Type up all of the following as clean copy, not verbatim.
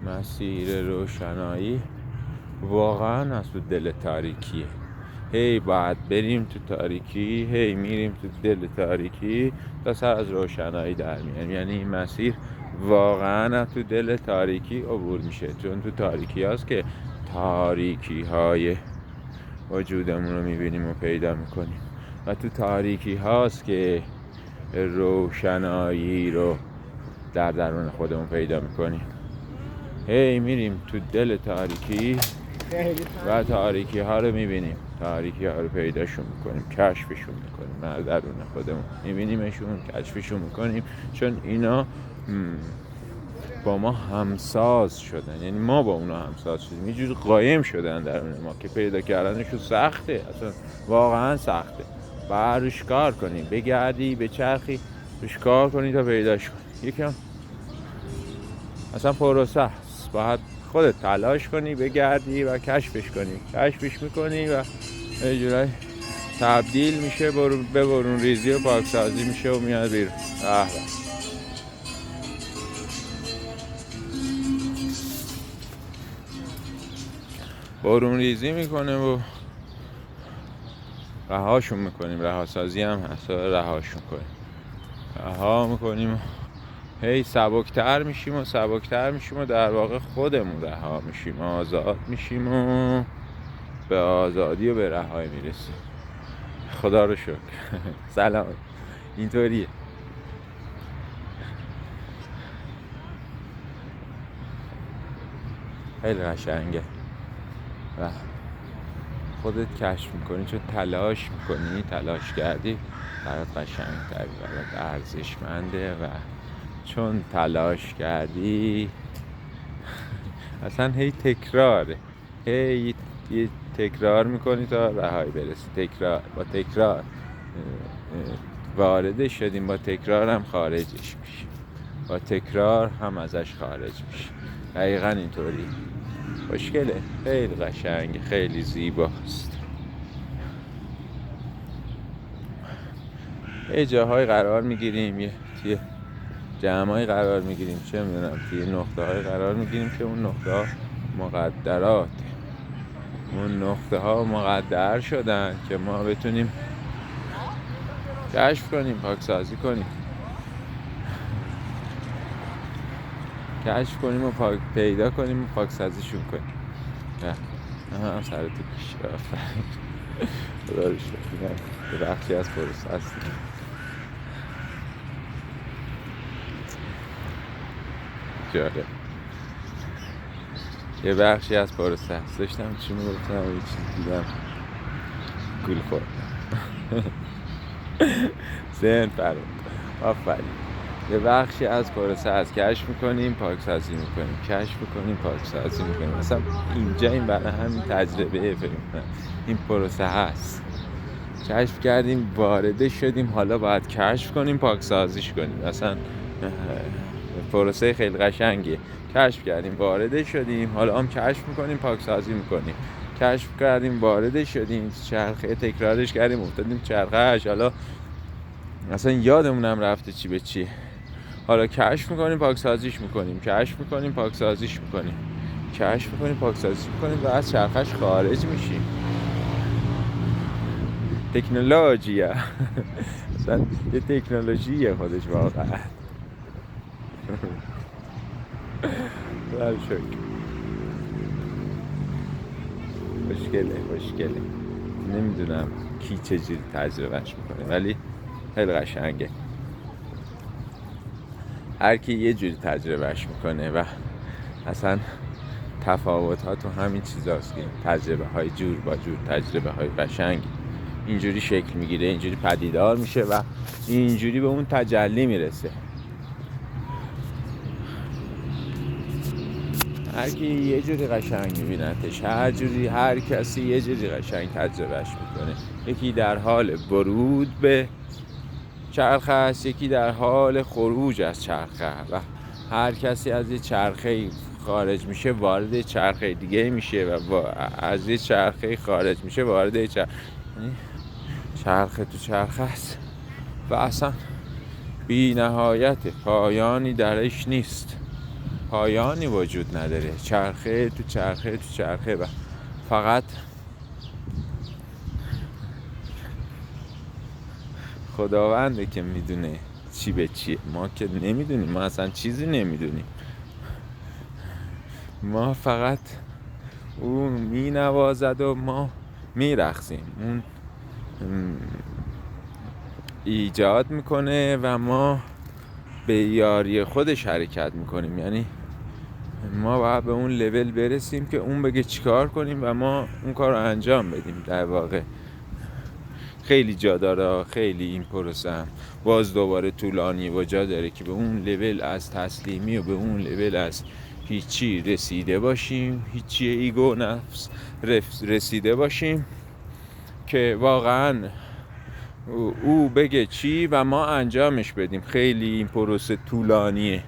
مسیر روشنایی واقعا از تو دل تاریکیه. هی باید بریم تو تاریکی، هی میریم تو دل تاریکی تا سر از روشنایی در میاریم. یعنی این مسیر واقعا از تو دل تاریکی عبور میشه، چون تو تاریکی هاست که تاریکی های وجودمون رو میبینیم و پیدا میکنیم و تو تاریکی هاست که روشنایی رو در درون خودمون پیدا میکنیم. هی میریم تو دل تاریکی و تاریکی ها رو میبینیم، تاریکی ها رو پیداشون میکنیم، کشفشون میکنیم، در درون خودمون میبینیمشون، کشفشون میکنیم، چون اینا با ما همساز شدن. یعنی ما با اونا همساز شدیم، یه جور قایم شدن درون ما که پیدا کردنشون سخته، اصلا واقعا سخته. باید روش کار کنی، بگردی بچرخی روش کار کنی تا پیداش کنی. یکم اصلا پروسه است، باید خودت تلاش کنی، بگردی و کشفش کنی، کشفش میکنی و یه جورای تبدیل میشه به برون ریزی و پاکسازی میشه و میاد بیرون. برون ریزی میکنه و رهاشون میکنیم. رهاسازی هم هست، رهاشون کنیم، رها میکنیم و هی سبکتر میشیم و سبکتر میشیم و در واقع خودمون رها میشیم، آزاد میشیم و به آزادی و به رهایی میرسیم. خدا رو شکر. سلام. اینطوریه. خیلی قشنگه و خودت کشف میکنی، چون تلاش میکنی، تلاش کردی، برات قشنگ‌تره، برات ارزشمنده و چون تلاش کردی اصلا هی تکراره، هی تکرار میکنی تا رهایی برسی. تکرار با تکرار وارد شدیم، با تکرار هم خارجش میشیم، با تکرار هم ازش خارج میشیم. دقیقا اینطوری. خوشگله، خیلی قشنگ، خیلی زیباست. یه جاهای قرار میگیریم، یه جمعای قرار میگیریم، چه میدونم توی نقطه های قرار میگیریم که اون نقطه ها مقدرات، اون نقطه ها مقدر شدن که ما بتونیم کشف کنیم، پاکسازی کنیم، کشف کنیم و پیدا کنیم و پاکسازیشون کنیم. هم سر تو پیش خدا رو شکر. یه بخشی از پروسه هست. جالب. یه بخشی از پروسه هست. داشتم چی میگفتم، یه چیز دیدم گول خوردم. ذهن فرمون. آفرین. یه بخشی از پروسه هست، کشف میکنیم، پاکسازی میکنیم، کشف میکنیم، پاکسازی میکنیم. مثلا اینجا این برای همین تجربه فکر میکنم این پروسه هست. کشف کردیم، وارد شدیم، حالا باید کشف کنیم، پاکسازیش کنیم. مثلا پروسه خیلی قشنگیه. کشف کردیم، وارد شدیم، حالا هم کشف میکنیم، پاکسازی میکنیم. کشف کردیم، وارد شدیم، چرخه تکرارش کردیم، افتادیم چرخهش، حالا اصلا یادمونم رفته چی به چی. حالا کشف میکنیم، پاکسازیش میکنیم، کشف میکنیم، پاکسازیش میکنیم، کشف میکنیم، پاکسازیش میکنیم و از چرخش خارج میشیم. تکنولوژیه. اصلا یه تکنولوژیه خودش واقعا. خدا شکر. خوشگله. نمیدونم کی چجوری تجربهش میکنه، ولی خیلی قشنگه. هر کی یه جوری تجربهش میکنه و اصلا تفاوت ها تو همین چیزاست که تجربه های جور با جور، تجربه های قشنگ اینجوری شکل میگیره، اینجوری پدیدار میشه و اینجوری به اون تجلی میرسه. هر کی یه جوری قشنگ میبینتش، هر کسی یه جوری قشنگ تجربهش میکنه. یکی در حال ورود به چرخه است، یکی در حال خروج از چرخه و هر کسی از یه چرخه خارج میشه وارد چرخه دیگه میشه و از یه چرخه خارج میشه وارد چرخه تو چرخه است و اصلا بی نهایت، پایانی درش نیست. پایانی وجود نداره، چرخه تو چرخه تو چرخه و فقط خداونده که میدونه چی به چیه. ما که نمیدونیم، ما اصلا چیزی نمیدونیم. ما فقط اون مینوازد و ما میرقصیم، اون ایجاد میکنه و ما به یاری خودش حرکت میکنیم. یعنی ما باید به اون لول برسیم که اون بگه چیکار کنیم و ما اون کار رو انجام بدیم. در واقع خیلی جا داره، خیلی این پروسه هم باز دوباره طولانی و جا داره که به اون لول از تسلیمی و به اون لول از هیچی رسیده باشیم، هیچی ایگو نفس رسیده باشیم که واقعا او بگه چی و ما انجامش بدیم. خیلی این پروسه طولانیه،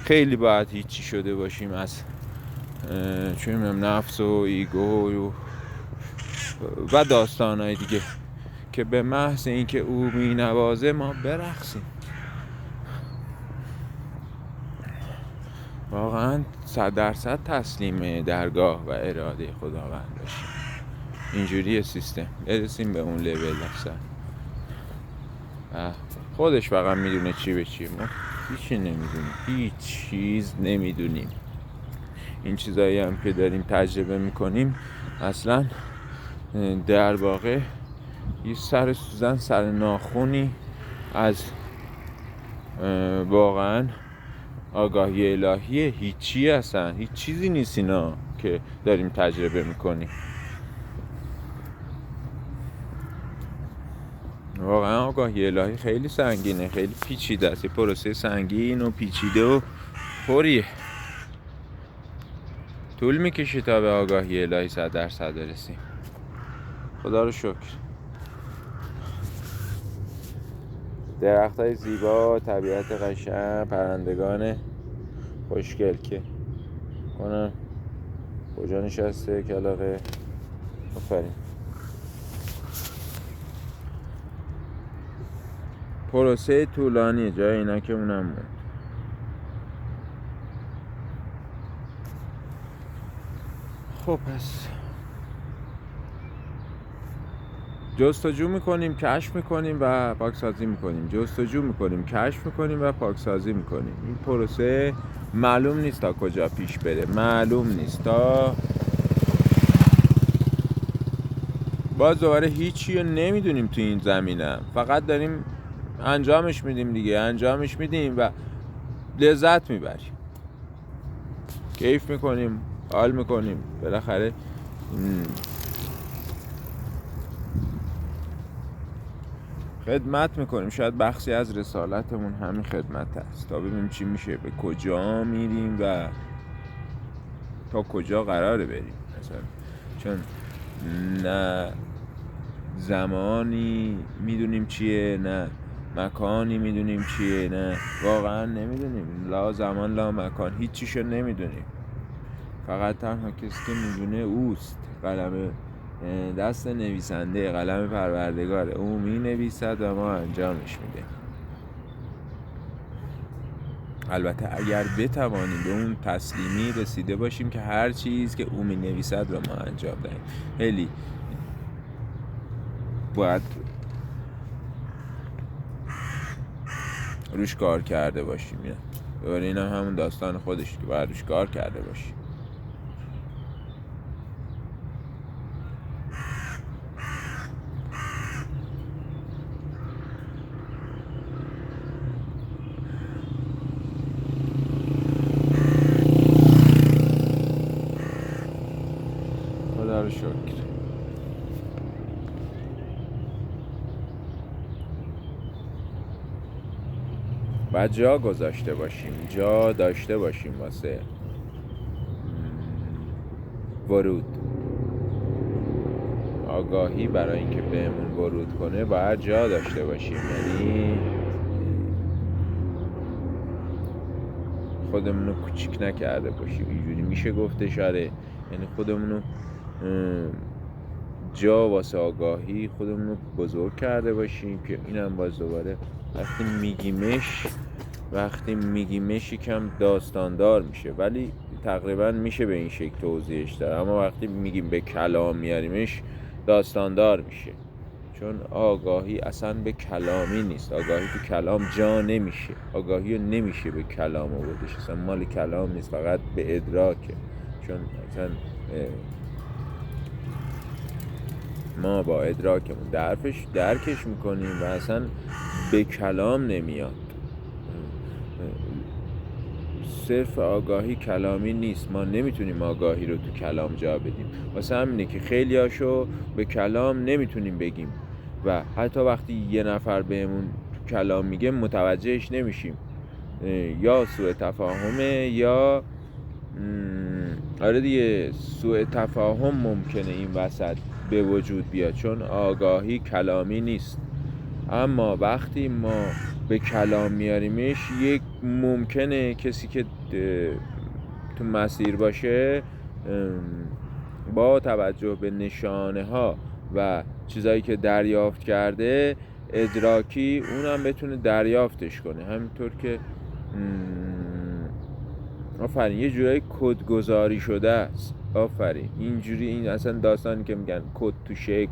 خیلی باید هیچی شده باشیم از چه می‌دونم نفس و ایگو و داستانهای دیگه که به محض اینکه او می نوازه ما برقصیم. واقعا 100% تسلیم درگاه و اراده خداوند باشیم. اینجوری سیستم برسیم به اون لول اصلا. خودش فقط میدونه چی به چیه، ما هیچی نمیدونیم، هیچ چیز نمیدونیم. این چیزایی هم که داریم تجربه میکنیم اصلا در واقع یه سر سوزن، سر ناخونی از واقعا آگاهی الهیه. هیچی اصلا، هیچ چیزی نیست اینا که داریم تجربه میکنیم. واقعا آگاهی الهی خیلی سنگینه، خیلی پیچیده است، یه پروسه سنگین و پیچیده و پریه. طول میکشه تا به آگاهی الهی 100% برسیم. خدا رو شکر. درختای زیبا، طبیعت قشنگ، پرندگان خوشگل که کنم کجا نشسته کلاغه. آفرین. پروسه طولانیه، جای اینا که اونم بود. خب پس جستجو میکنیم، کشف میکنیم و پاکسازی میکنیم. جستجو میکنیم، کشف میکنیم و پاکسازی میکنیم. این پروسه معلوم نیست تا کجا پیش بره، معلوم نیست تا باز دوباره هیچی رو نمیدونیم تو این زمینه، فقط داریم انجامش میدیم دیگه، انجامش میدیم و لذت میبریم، کیف میکنیم، حال میکنیم. بالاخره خدمت میکنیم. شاید بخشی از رسالتمون همین خدمت است، تا ببینیم چی میشه، به کجا میریم و تا کجا قراره بریم مثلا. چون نه زمانی میدونیم چیه، نه مکانی میدونیم چیه، نه واقعا نمیدونیم. لا زمان لا مکان، هیچیشو نمیدونیم. فقط تنها کسی که میدونه اوست. قلم دست نویسنده، قلم پروردگاره، او می نویسد و ما انجامش میده. البته اگر بتوانیم به اون تسلیمی رسیده باشیم که هر چیز که او می نویسد رو ما انجام دهیم. خیلی باید روش کار کرده باشیم. دوباره این هم همون داستان خودش که باید روش کار کرده باشیم. خدا رو شکر. باید جا گذاشته باشیم، جا داشته باشیم واسه ورود. آگاهی برای اینکه بهمون ورود کنه باید جا داشته باشیم. یعنی خودمونو کوچیک نکرده باشیم، اینجوری میشه گفتش. آره، یعنی خودمونو جا واسه آگاهی خودمونو بزرگ کرده باشیم که اینم باز دوباره وقتی میگیمش وقتی میگیمش یکم داستاندار میشه، ولی تقریبا میشه به این شکل توضیحش داد. اما وقتی میگیم به کلام میاریمش داستاندار میشه، چون آگاهی اصلا به کلامی نیست. آگاهی تو کلام جا نمیشه، آگاهی رو نمیشه به کلام آوردش، اصلا مال کلام نیست، فقط به ادراکه. چون اصلا ما با ادراکمون درکش میکنیم و اصلا به کلام نمیاد. صرف آگاهی کلامی نیست، ما نمیتونیم آگاهی رو تو کلام جا بدیم. واسه همینه که خیلی هاشو به کلام نمیتونیم بگیم و حتی وقتی یه نفر بهمون تو کلام میگه متوجهش نمیشیم، یا سوء تفاهمه یا آره دیگه سوء تفاهم ممکنه این وسط به وجود بیاد، چون آگاهی کلامی نیست. اما وقتی ما به کلام میاریمش، یک ممکنه کسی که تو مسیر باشه با توجه به نشانه ها و چیزایی که دریافت کرده ادراکی اونم بتونه دریافتش کنه. همینطور که آفرین یه جورایی کدگذاری شده است. آفرین اینجوری، این اصلا داستانی که میگن کد تو شی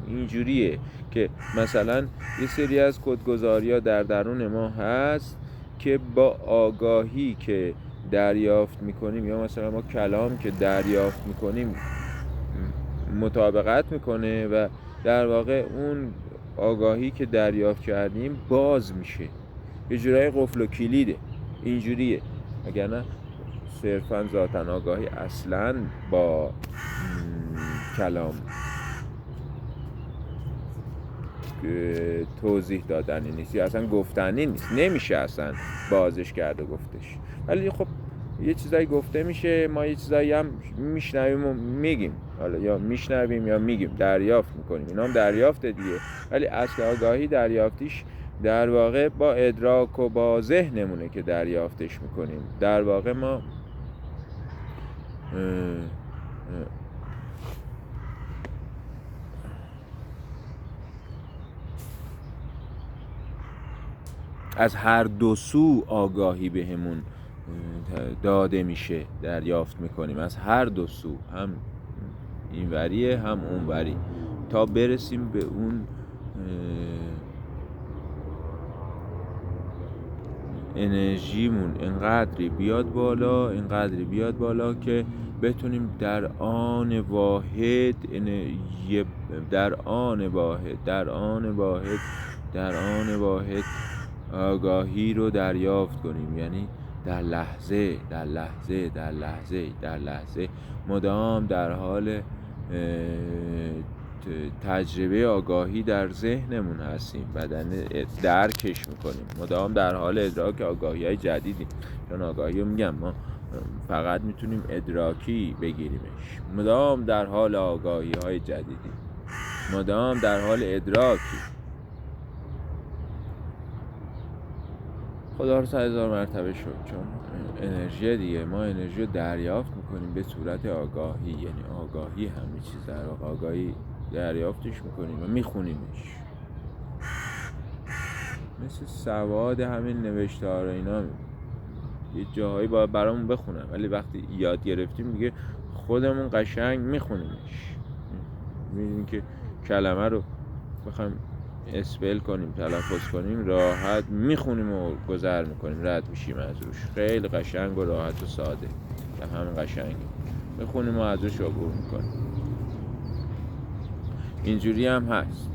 اینجوریه که مثلا یه سری از کدگذاری‌ها در درون ما هست که با آگاهی که دریافت میکنیم یا مثلا ما کلام که دریافت میکنیم مطابقت میکنه و در واقع اون آگاهی که دریافت کردیم باز میشه، یه جورایی قفل و کلیده. اینجوریه، اگر نه صرفا ذاتن آگاهی اصلا با کلام توضیح دادنی نیست یا اصلا گفتنی نیست، نمیشه اصلا بازش کرد و گفتش. ولی خب یه چیزایی گفته میشه، ما یه چیزایی هم میشنویم و میگیم، حالا یا میشنویم یا میگیم، دریافت میکنیم، اینا هم دریافت دیگه. ولی اصل آگاهی دریافتیش در واقع با ادراک و با ذهنمونه که دریافتش میکنیم. در واقع ما از هر دو سو آگاهی بهمون داده میشه، دریافت میکنیم از هر دو سو، هم اینوریه هم اونوری، تا برسیم به اون انرژیمون اینقدری بیاد بالا که بتونیم در آن واحد آگاهی رو دریافت کنیم. یعنی در لحظه مدام در حال تجربه آگاهی در ذهنمون هستیم، بدن درکش میکنیم، مدام در حال ادراک آگاهی های جدیدی. چون آگاهی رو میگم ما فقط میتونیم ادراکی بگیریمش، مدام در حال آگاهی های جدیدی، مدام در حال ادراکی. خدا رو 100,000 مرتبه شد، چون انرژی دیگه، ما انرژی رو دریافت میکنیم به صورت آگاهی. یعنی آگاهی همه چیز، در واقع آگاهی دریافتش میکنیم و میخونیمش، مثل سواد همین نوشته ها رو اینا یه جاهایی باید برامون بخونم، ولی وقتی یاد گرفتیم دیگه خودمون قشنگ میخونیمش. میدونیم که کلمه رو بخوایم اسپل کنیم، تلفظ کنیم، راحت میخونیم و گذر میکنیم، رد میشیم از روش. خیلی قشنگ و راحت و ساده، و همین قشنگی میخونیم و از روش عبور میکنیم. اینجوری هم هست.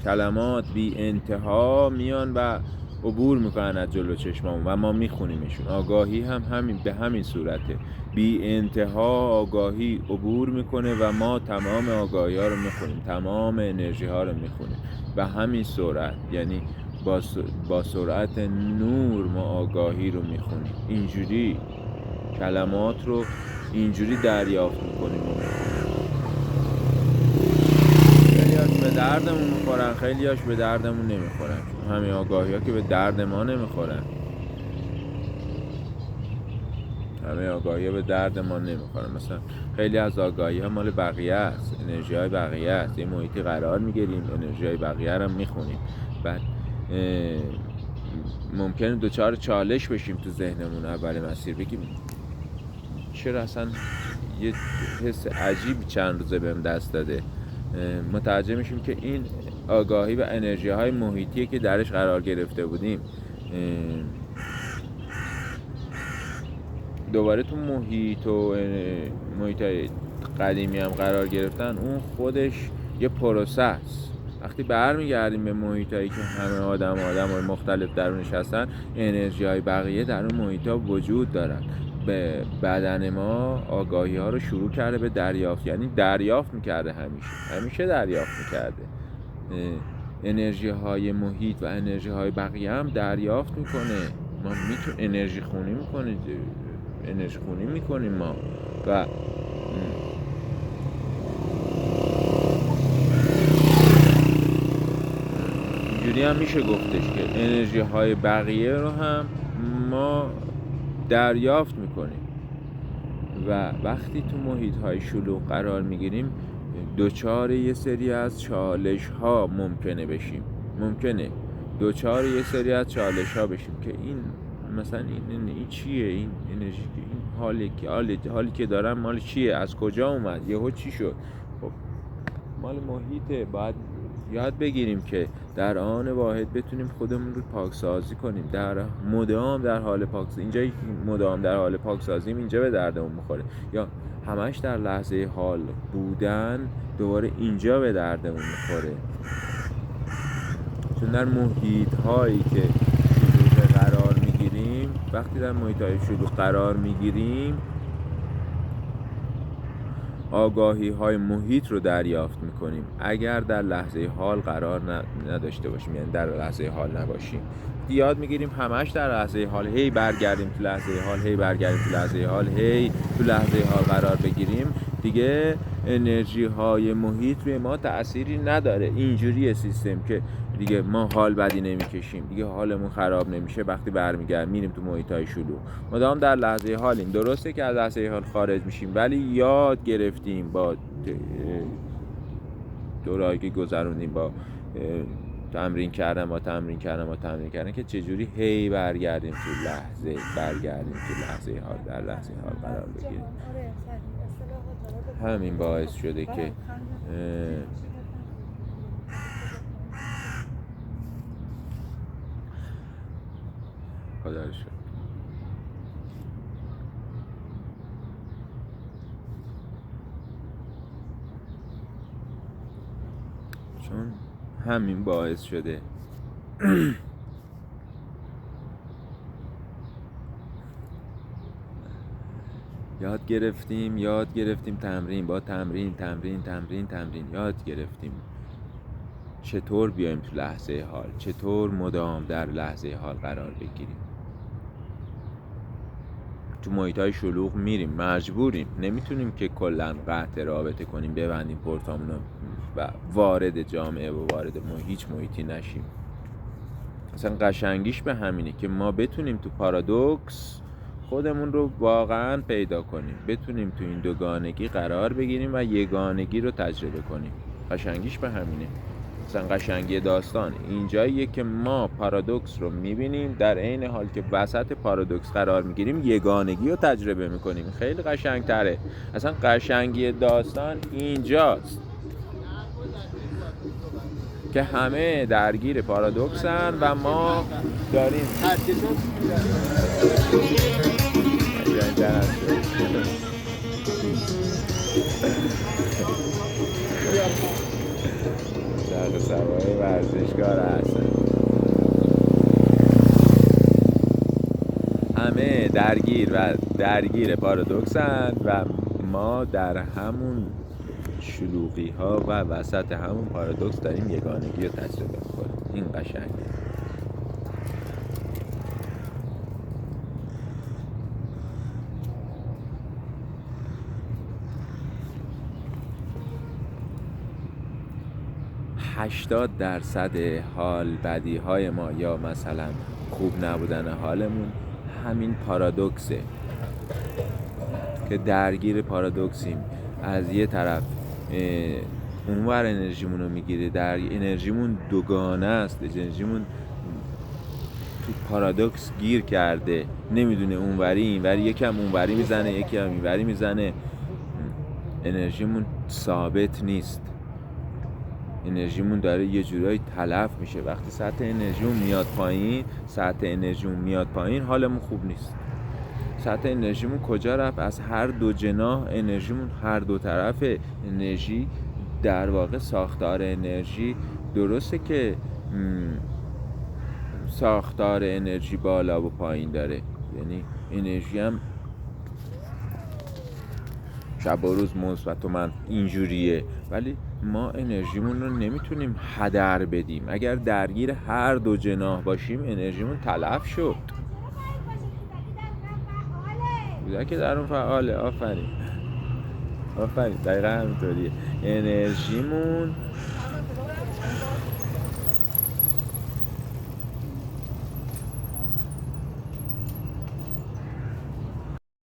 کلمات بی انتها میان و عبور میکنن از جلو چشممون و ما میخونیمشون. آگاهی هم همین، به همین صورته، بی انتها آگاهی عبور میکنه و ما تمام آگاهی ها رو میخونیم، تمام انرژی ها رو میخونیم به همین سرعت. یعنی با سرعت نور ما آگاهی رو میخونیم. اینجوری کلمات رو اینجوری دریافت میکنیم و به دردمون میخورن، خیلی هاش به دردمون نمیخورن. همین آگاهی ها که به درد ما نمیخورن. همه آگاهی به درد ما نمیخوره. مثلا خیلی از آگاهی ها مال بقیه است، انرژی های بقیه است. یه محیطی قرار میگیریم، انرژی های بقیه رو میخونیم، بعد ممکنه دوچار چالش بشیم تو ذهنمون اول مسیر، بگیم چرا اصلا یه حس عجیبی چند روزه بهم دست داده. متوجه میشیم که این آگاهی و انرژی های محیطیه که درش قرار گرفته بودیم. دوباره تو محیط و محیط قدیمی هم قرار گرفتن، اون خودش یه پروسه است. وقتی برمیگردیم به محیط هایی که همه آدم های مختلف درونش هستن، انرژی های بقیه در اون محیط ها وجود دارن. به بدن ما آگاهی ها رو شروع کرده به دریافت، یعنی دریافت میکرده، همیشه دریافت میکرده. انرژی های محیط و انرژی های بقیه هم دریافت میکنه. ما میتونیم انرژی خونی میکنیم ما، و اینجوری هم میشه گفتش که انرژی های بقیه رو هم ما دریافت میکنیم. و وقتی تو محیط های شلوغ قرار میگیریم، دوچار یه سری از چالش ها ممکنه دوچار یه سری از چالش ها بشیم که این مثلا این چیه، این انرژی، این حالی که دارم مال چیه، از کجا اومد، یهو چی شد. خب مال محیطه. باید یاد بگیریم که در آن واحد بتونیم خودمون رو پاکسازی کنیم، مدام در حال پاکسازی. اینجا مدام در حال پاکسازیم، اینجا به دردمون میخوره. یا همش در لحظه حال بودن، دوباره اینجا به دردمون میخوره. چون در محیط هایی که شلوغ قرار میگیریم، وقتی در محیط های شلوغ قرار میگیریم، آگاهی های محیط رو دریافت میکنیم. اگر در لحظه حال قرار نداشته باشیم، یعنی در لحظه حال نباشیم، یاد میگیریم همش در لحظه حال، هی برگردیم تو لحظه حال، قرار بگیریم، دیگه انرژی های محیط روی ما تأثیری نداره. اینجوریه سیستم که دیگه ما حال بدی نمیکشیم، دیگه حالمون خراب نمیشه. وقتی برمیگردیم میریم تو محیط های شلوغ، مدام در لحظه حالیم. درسته که از لحظه حال خارج میشیم، ولی یاد گرفتیم با دورهایی که گذروندیم، با تمرین کردن که چجوری هی برگردیم تو لحظه حال، در لحظه حال قرار بگیریم. همین باعث شده که خدا رو شکر. چون همین باعث شده یاد گرفتیم تمرین با تمرین یاد گرفتیم چطور بیایم تو لحظه حال، چطور مدام در لحظه حال قرار بگیریم. تو محیط‌های شلوغ میریم، مجبوریم، نمیتونیم که کلاً قطع رابطه کنیم، ببندیم پورتامون و وارد جامعه و وارد هیچ محیطی نشیم. اصلا قشنگیش به همینه که ما بتونیم تو پارادوکس خودمون رو واقعاً پیدا کنیم، بتونیم تو این دوگانگی قرار بگیریم و یگانگی رو تجربه کنیم. قشنگیش به همینه. مثلا قشنگی داستان اینجاییه که ما پارادوکس رو میبینیم، در عین حال که وسط پارادوکس قرار میگیریم یگانگی رو تجربه میکنیم. خیلی قشنگتره. اصلا قشنگی داستان اینجاست که همه درگیر پارادوکسن و ما داریم شرق سوای ورزشکار هستن، همه درگیر پارادوکسن و ما در همون شلوغی ها و وسط همون پارادوکس داریم یگانگی رو تجربه کنیم. این قشنگه. %80 حال بدی های ما یا مثلا خوب نبودن حالمون همین پارادوکسه. که درگیر پارادوکسیم. از یه طرف اونور انرژیمون رو میگیره، انرژیمون دوگانه است، انرژیمون تو پارادوکس گیر کرده، نمیدونه اونوری اینوری، یکم اونوری میزنه یکم اینوری میزنه، انرژیمون ثابت نیست، انرژیمون داره یه جورایی تلف میشه. وقتی سطح انرژیمون میاد پایین حالمون خوب نیست. سطح انرژیمون کجا رفت؟ از هر دو جناح انرژیمون، هر دو طرف انرژی در واقع ساختار انرژی درسته که ساختار انرژی بالا و پایین داره، یعنی انرژی هم شب و روز مثبت و من اینجوریه، ولی ما انرژیمون رو نمیتونیم هدر بدیم. اگر درگیر هر دو جناح باشیم انرژیمون تلف شد. کودک درون فعاله. آفرین دقیقا همینطوریه. انرژیمون